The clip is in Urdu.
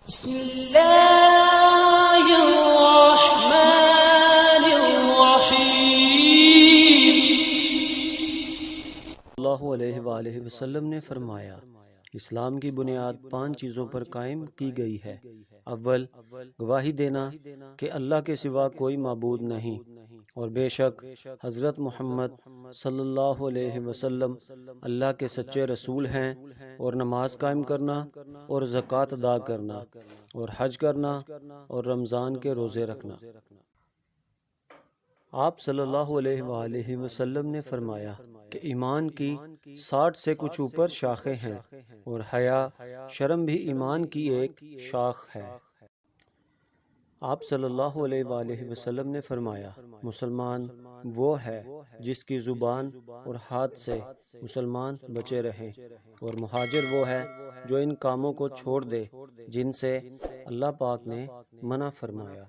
بسم الله الرحمن الرحیم۔ اللہ علیہ وآلہ وسلم نے فرمایا، اسلام کی بنیاد 5 چیزوں پر قائم کی گئی ہے۔ اول، گواہی دینا کہ اللہ کے سوا کوئی معبود نہیں اور بے شک حضرت محمد صلی اللہ علیہ وسلم اللہ کے سچے رسول ہیں، اور نماز قائم کرنا اور زکوٰۃ ادا کرنا اور حج کرنا اور رمضان کے روزے رکھنا۔ آپ صلی اللہ علیہ وآلہ وسلم نے فرمایا کہ ایمان کی 60 سے کچھ اوپر شاخیں ہیں، اور حیا شرم بھی ایمان کی ایک شاخ ہے۔ آپ صلی اللہ علیہ وآلہ وسلم نے فرمایا، مسلمان وہ ہے جس کی زبان اور ہاتھ سے مسلمان بچے رہیں، اور مہاجر وہ ہے جو ان کاموں کو چھوڑ دے جن سے اللہ پاک نے منع فرمایا۔